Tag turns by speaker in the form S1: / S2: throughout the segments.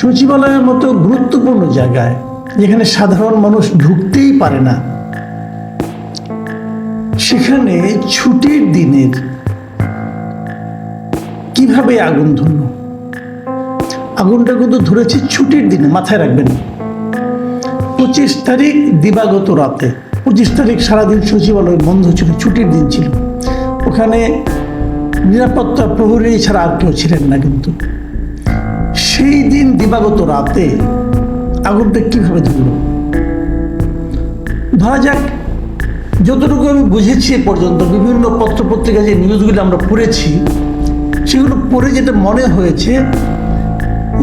S1: সচিবালয়ের মতো গুরুত্বপূর্ণ জায়গায় যেখানে সাধারণ মানুষ ঢুকতেই পারে না, সেখানে ছুটির দিনের কিভাবে আগুন ধরল? আগুনটা কিন্তু ধরেছে ছুটির দিনে, মাথায় রাখবেন। 25 তারিখ দিবাগত রাতে, 25 তারিখ সারাদিন সচিবালয় বন্ধ ছিল, ছুটির দিন ছিল। ওখানে নিরাপত্তা প্রহরী ছাড়া আর কেউ ছিলেন না। কিন্তু সেই দিন দিবাগত রাতে আগুনটা কিভাবে ধরল? ধরা যাক, যতটুকু আমি বুঝেছি এ পর্যন্ত বিভিন্ন পত্রপত্রিকা যে নিউজগুলো আমরা পড়েছি, সেগুলো পড়ে যেটা মনে হয়েছে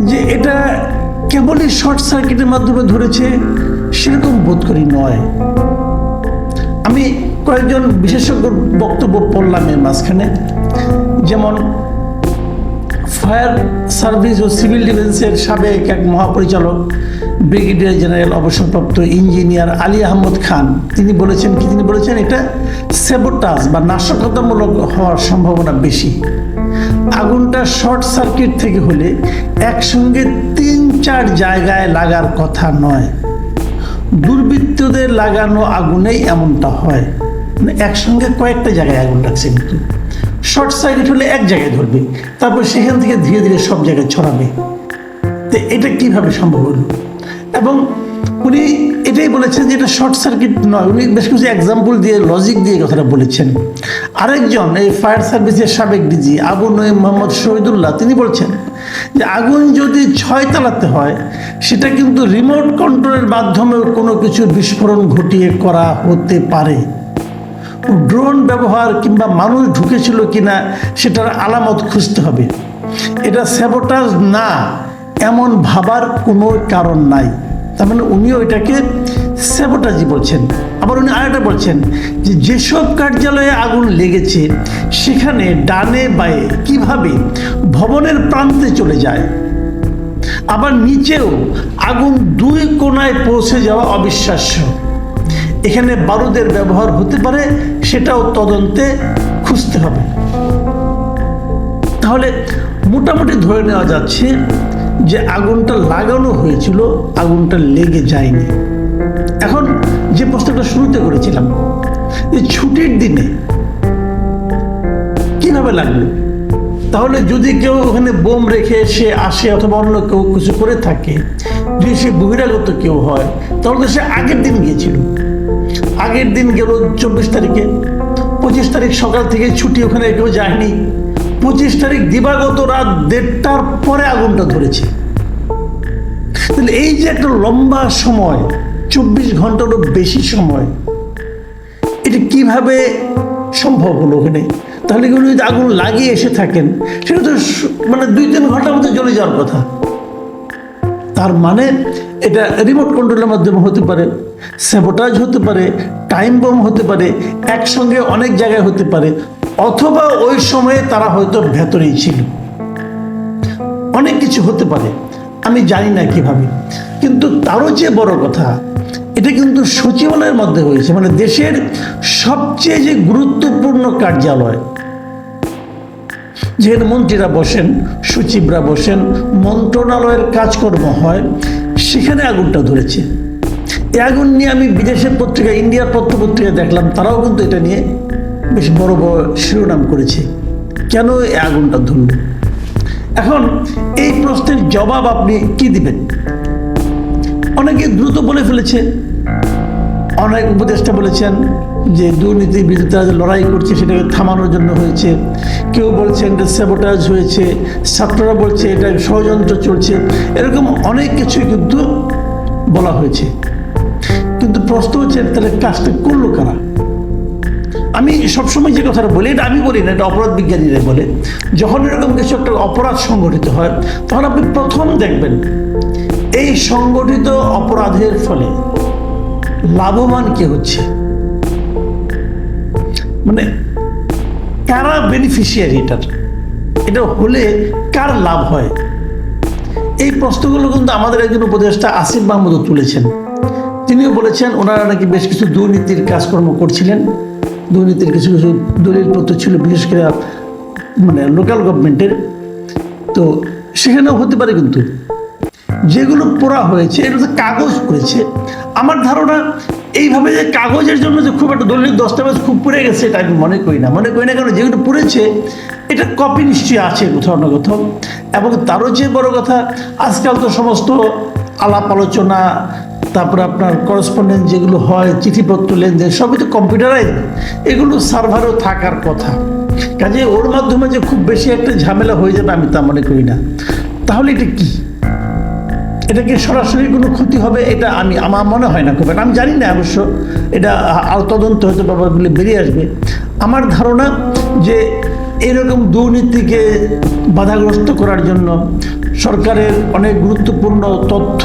S1: যে এটা কেবলই শর্ট সার্কিটের মাধ্যমে ধরেছে, সেরকম বোধ করি নয়। আমি কয়েকজন বিশেষজ্ঞর বক্তব্য পড়লাম এর মাঝখানে, যেমন ফায়ার সার্ভিস ও সিভিল ডিফেন্সের সাবেক এক মহাপরিচালক ব্রিগেডিয়ার জেনারেল অবসরপ্রাপ্ত ইঞ্জিনিয়ার আলী আহমদ খান, তিনি বলেছেন এটা স্যাবোটাজ বা নাশকতামূলক হওয়ার সম্ভাবনা বেশি। আগুনটা শর্ট সার্কিট থেকে হলে একসঙ্গে 3-4 জায়গায় লাগার কথা নয়। দুর্বৃত্তদের লাগানো আগুনেই এমনটা হয়, মানে একসঙ্গে কয়েকটা জায়গায় আগুন লাগছে। কিন্তু শর্ট সার্কিট হলে এক জায়গায় ধরবে, তারপর সেখান থেকে ধীরে ধীরে সব জায়গায় ছড়াবে। তো এটা কিভাবে সম্ভব হলো? এবং উনি এটাই বলেছেন যে এটা শর্ট সার্কিট নয়। উনি বেশ কিছু এক্সাম্পল দিয়ে, লজিক দিয়ে কথাটা বলেছেন। আরেকজন এই ফায়ার সার্ভিসের সাবেক ডিজি আবু নঈম মোহাম্মদ শহীদুল্লাহ, তিনি বলছেন যে আগুন যদি 6 তলাতে হয়, সেটা কিন্তু রিমোট কন্ট্রোলের মাধ্যমে কোনো কিছু বিস্ফোরণ ঘটিয়ে করা হতে পারে। ড্রোন ব্যবহার কিংবা মানুষ ঢুকেছিল কিনা সেটার আলামত খুঁজতে হবে। এটা স্যাবোটাজ না এমন ভাবার কোনো কারণ নাই। তার মানে উনিও এটাকে স্যাবোটাজই বলছেন। আবার উনি আরেকটা বলছেন যে যেসব কার্যালয়ে আগুন লেগেছে সেখানে ডানে বায়ে কিভাবে ভবনের প্রান্তে চলে যায়, আবার নিচেও আগুন 2 কোণায় পৌঁছে যাওয়া অবিশ্বাস্য। এখানে বারুদের ব্যবহার হতে পারে, সেটাও তদন্তে খুঁজতে হবে। তাহলে মোটামুটি ধরে নেওয়া যাচ্ছে যে আগুনটা লাগানো হয়েছিল, আগুনটা লেগে যায়নি। এখন যে প্রশ্নটা শুরুতে করেছিলাম যে ছুটির দিনে কিভাবে লাগলো, তাহলে যদি কেউ ওখানে বোম রেখে সে আসে অথবা অন্য কেউ কিছু করে থাকে, যদি সে বহিরাগত কেউ হয়, তাহলে তো সে আগের দিন গিয়েছিল। আগের দিন গেল 24 তারিখে, 25 তারিখ সকাল থেকে ছুটি, ওখানে কেউ যায়নি। 25 তারিখ দিবাগত রাত 1:30টার পরে আগুনটা ধরেছে। তাহলে এই যে একটা লম্বা সময়, 24 ঘন্টারও বেশি সময়, এটা কিভাবে সম্ভব হলো ওখানে? তাহলে কি উনি যদি আগুন লাগিয়ে এসে থাকেন, সেটা তো মানে 2-3 ঘন্টার মধ্যে জ্বলে যাওয়ার কথা। তার মানে এটা রিমোট কন্ট্রোলের মাধ্যমে হতে পারে, স্যাবোটাজ হতে পারে, টাইম বোম হতে পারে, একসঙ্গে অনেক জায়গায় হতে পারে, অথবা ওই সময়ে তারা হয়তো ভেতরেই ছিল। অনেক কিছু হতে পারে, আমি জানি না কিভাবে। কিন্তু তারও চেয়ে বড় কথা, এটা কিন্তু সচিবালয়ের মধ্যে হয়েছে, মানে দেশের সবচেয়ে যে গুরুত্বপূর্ণ কার্যালয়, যেখানে মন্ত্রীরা বসেন, সচিবরা বসেন, মন্ত্রণালয়ের কাজকর্ম হয়, সেখানে আগুনটা ধরেছে। এই আগুন নিয়ে আমি বিদেশের পত্রিকা, ইন্ডিয়ার পত্রপত্রিকা দেখলাম, তারাও কিন্তু এটা নিয়ে বেশ বড় বড় শিরোনাম করেছে, কেন এই আগুনটা ধরল। এখন এই প্রশ্নের জবাব আপনি কি দিবেন? অনেকে দ্রুত বলে ফেলেছে, অনেক উপদেষ্টা বলেছেন যে দুর্নীতির বিরুদ্ধে লড়াই করছে, সেটাকে থামানোর জন্য হয়েছে। কেউ বলছেন এটা স্যাবোটাজ হয়েছে, ছাত্ররা বলছে এটা ষড়যন্ত্র চলছে, এরকম অনেক কিছুই কিন্তু বলা হয়েছে। কিন্তু প্রশ্ন হচ্ছে তাহলে কাজটা করলো কারা? আমি সবসময় যে কথাটা বলি, এটা আমি বলি না, এটা অপরাধ বিজ্ঞানীরা বলে, যখন এরকম কিছু একটা অপরাধ সংগঠিত হয়, তখন আপনি প্রথম দেখবেন এই সংগঠিত অপরাধের ফলে লাভবান কে হচ্ছে, মানে কারা বেনিফিশিয়ারি, এটা হলে কার লাভ হয়। এই প্রশ্নগুলো কিন্তু আমাদের একজন উপদেষ্টা আসিফ মাহমুদও তুলেছেন। তিনিও বলেছেন ওনারা নাকি বেশ কিছু দুর্নীতির কাজকর্ম করছিলেন, দুর্নীতির কিছু কিছু দলিলপত্র ছিল, বিশেষ করে মানে লোকাল গভর্নমেন্টের। তো সেখানেও হতে পারে। কিন্তু যেগুলো পোড়া হয়েছে এটা কাগজ করেছে। আমার ধারণা এইভাবে যে কাগজের জন্য যে খুব একটা দলিল দস্তাবেজ খুব পুড়ে গেছে এটা আমি মনে করি না কারণ যেগুলো পুড়েছে এটা কপি নিশ্চয়ই আছে কোথাও না কোথাও। এবং তারও যে বড় কথা, আজকাল তো সমস্ত আলাপ আলোচনা, তারপরে আপনার করেসপন্ডেন্স যেগুলো হয়, চিঠিপত্র লেনদেন সবই তো কম্পিউটারাইজ, এগুলো সার্ভারও থাকার কথা। কাজে ওর মাধ্যমে যে খুব বেশি একটা ঝামেলা হয়ে যাবে আমি তা মনে করি না। তাহলে এটা কি, এটা কি সরাসরি কোনো ক্ষতি হবে? এটা আমার মনে হয় না খুব একটা। আমি জানি না অবশ্য, এটা তদন্ত হয়তো ব্যাপারগুলি বেরিয়ে আসবে। আমার ধারণা যে এরকম দুর্নীতিকে বাধাগ্রস্ত করার জন্য সরকারের অনেক গুরুত্বপূর্ণ তথ্য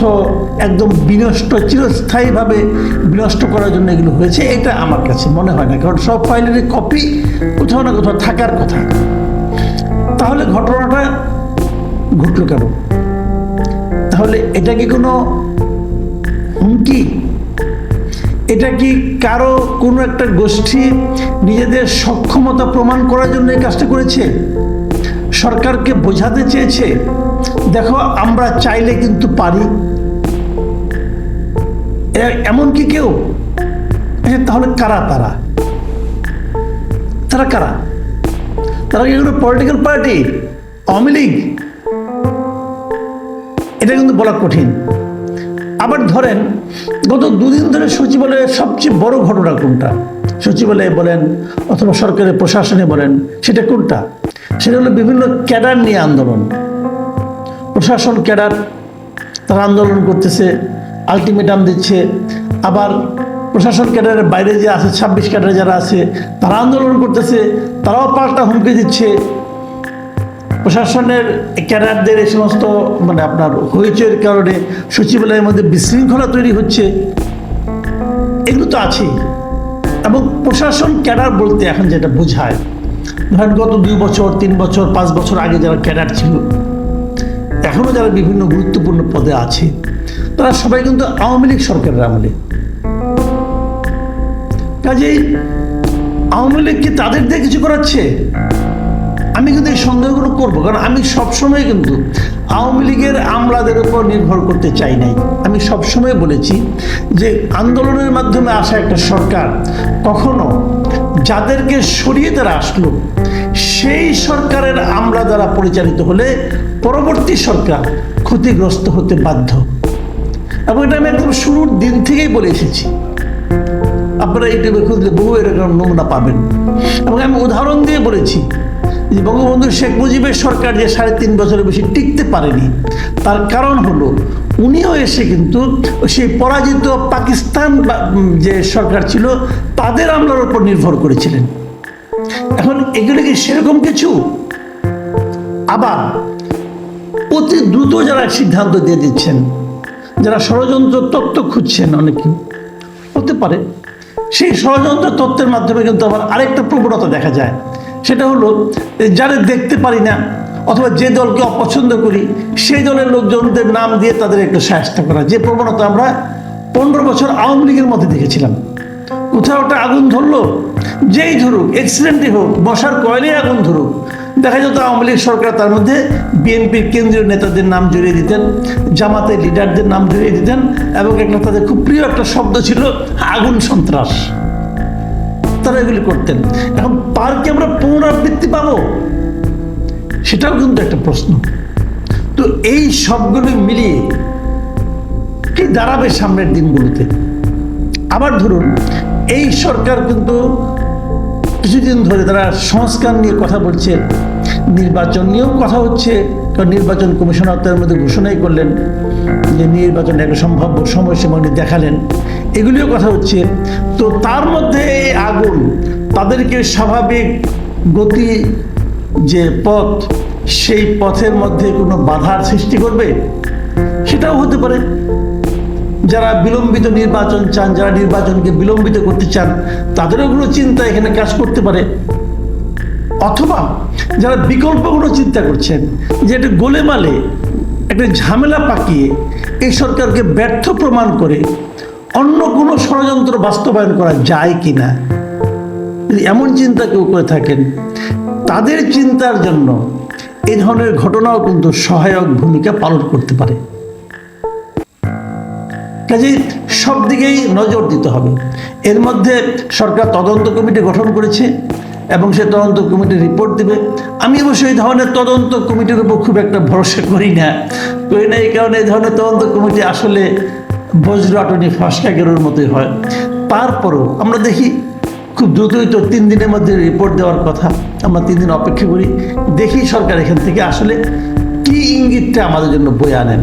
S1: একদম বিনষ্ট, চিরস্থায়ীভাবে বিনষ্ট করার জন্য এগুলো হয়েছে, এটা আমার কাছে মনে হয় না। কারণ সব ফাইলের কপি কোথাও না কোথাও থাকার কথা। তাহলে ঘটনাটা ঘটল কেন? তাহলে এটা কি কোনো হুমকি? এটা কি কারো কোনো একটা গোষ্ঠী নিজেদের সক্ষমতা প্রমাণ করার জন্য এই কাজটা করেছে? সরকারকে বোঝাতে চেয়েছে দেখো আমরা চাইলে কিন্তু পারি, এমন কি কেউ? তাহলে কারা তারা? কারা? তারা কি কোনো পলিটিক্যাল পার্টি, আওয়ামী লীগ? এটা কিন্তু বলা কঠিন। আবার ধরেন গত দুদিন ধরে সচিবালয়ের সবচেয়ে বড় ঘটনা কোনটা? সচিবালয়ে বলেন অথবা সরকারের প্রশাসনে বলেন, সেটা কোনটা? সেটা হলো বিভিন্ন ক্যাডার নিয়ে আন্দোলন। প্রশাসন ক্যাডার তারা আন্দোলন করতেছে, আলটিমেটাম দিচ্ছে। আবার প্রশাসন ক্যাডারের বাইরে যে আছে 26 ক্যাডার যারা আছে তারা আন্দোলন করতেছে, তারাও পাল্টা হুমকি দিচ্ছে। প্রশাসনের ক্যাডারদের এই সমস্ত আপনার হইচইয়ের কারণে সচিবালয়ের মধ্যে বিশৃঙ্খলা তৈরি হচ্ছে, এগুলো তো আছেই। এবং প্রশাসন ক্যাডার বলতে এখন যেটা বোঝায়, ধরেন গত 2 বছর 3 বছর 5 বছর আগে যারা ক্যাডার ছিল, এখনও যারা বিভিন্ন গুরুত্বপূর্ণ পদে আছে, তারা সবাই কিন্তু আওয়ামী লীগ সরকারের আমলে। কাজেই আওয়ামী লীগ কি তাদের দিয়ে কিছু করাচ্ছে? আমি কিন্তু এই সন্দেহগুলো করবো, কারণ আমি সবসময় কিন্তু আওয়ামী লীগের আমলাদের উপর নির্ভর করতে চাই নাই। আমি সবসময় বলেছি যে আন্দোলনের মাধ্যমে আসা একটা সরকার কখনো যাদেরকে সরিয়ে তারা আসলো সেই সরকারের আমলা দ্বারা পরিচালিত হলে পরবর্তী সরকার ক্ষতিগ্রস্ত হতে বাধ্য। এবং এটা আমি একদম শুরুর দিন থেকেই বলে এসেছি। আপনারা ইউটিউবে খুঁজলে বহু এরকম নমুনা পাবেন। এবং আমি উদাহরণ দিয়ে বলেছি যে বঙ্গবন্ধু শেখ মুজিবের সরকার যে 3.5 বছরের বেশি টিকতে পারেনি, তার কারণ হলো উনিও এসে কিন্তু সেই পরাজিত পাকিস্তান যে সরকার ছিল তাদের আমলার উপর নির্ভর করেছিলেন। এখন এগুলো কি সেরকম কিছু? আবার অতি দ্রুত যারা সিদ্ধান্ত দিয়ে দিচ্ছেন, যারা ষড়যন্ত্র তত্ত্ব খুঁজছেন, অনেকে হতে পারে সেই ষড়যন্ত্র তত্ত্বের মাধ্যমে কিন্তু আবার আরেকটা প্রবণতা দেখা যায়। সেটা হলো যারা দেখতে পারি না অথবা যে দলকে অপছন্দ করি সেই দলের লোকজনদের নাম দিয়ে তাদের একটু সাহায্য করা, যে প্রবণতা আমরা 15 বছর আওয়ামী লীগের মধ্যে দেখেছিলাম। কোথাও একটা আগুন ধরলো, যেই ধরুক, অ্যাক্সিডেন্টই হোক, মশার কয়েলে আগুন ধরুক, দেখা যেত আওয়ামী লীগ সরকার তার মধ্যে বিএনপির কেন্দ্রীয় নেতাদের নাম জড়িয়ে দিতেন, জামাতের লিডারদের নাম জড়িয়ে দিতেন, এবং একটা তাদের খুব প্রিয় একটা শব্দ ছিল আগুন সন্ত্রাস। তারা এগুলি করতেন। এখন তার কি আমরা পুনরাবৃত্তি পাবো? সেটাও কিন্তু একটা প্রশ্ন। তো এই সবগুলো মিলিয়ে কি দাঁড়াবে সামনের দিনগুলোতে? আবার ধরুন এই সরকার কিন্তু কিছুদিন ধরে তারা সংস্কার নিয়ে কথা বলছে, নির্বাচন নিয়েও কথা হচ্ছে। কারণ নির্বাচন কমিশনার তার মধ্যে ঘোষণাই করলেন যে নির্বাচন একটা সম্ভাব্য সময়সীমা দেখালেন, এগুলিও কথা হচ্ছে। তো তার মধ্যে এই আগুন তাদেরকে স্বাভাবিক গতি যে পথ, সেই পথের মধ্যে কোনো বাধার সৃষ্টি করবে? সেটাও হতে পারে। যারা বিলম্বিত নির্বাচন চান, যারা নির্বাচনকে বিলম্বিত করতে চান, তাদেরও কোনো চিন্তা এখানে কাজ করতে পারে। অথবা যারা বিকল্পগুলো চিন্তা করছেন যে এটা গোলেমালে একটা ঝামেলা পাকিয়ে এই সরকারকে ব্যর্থ প্রমাণ করে অন্য কোনো ষড়যন্ত্র বাস্তবায়ন করা যায় কিনা, যদি এমন চিন্তা কেউ করে থাকেন, তাদের চিন্তার জন্য এই ধরনের ঘটনাও কিন্তু সহায়ক ভূমিকা পালন করতে পারে। কাজেই সব দিকেই নজর দিতে হবে। এর মধ্যে সরকার তদন্ত কমিটি গঠন করেছে এবং সে তদন্ত কমিটি রিপোর্ট দেবে। আমি অবশ্য এই ধরনের তদন্ত কমিটির উপর খুব একটা ভরসা করি না এই কারণে এই ধরনের তদন্ত কমিটি আসলে বজ্রাটনি ফাঁসকা গেরোর মতোই হয়। তারপরও আমরা দেখি খুব দ্রুতই তো 3 দিনের মধ্যে রিপোর্ট দেওয়ার কথা, আমরা 3 দিন অপেক্ষা করি, দেখি সরকার এখান থেকে আসলে কি ইঙ্গিতটা আমাদের জন্য বয়ে আনেন।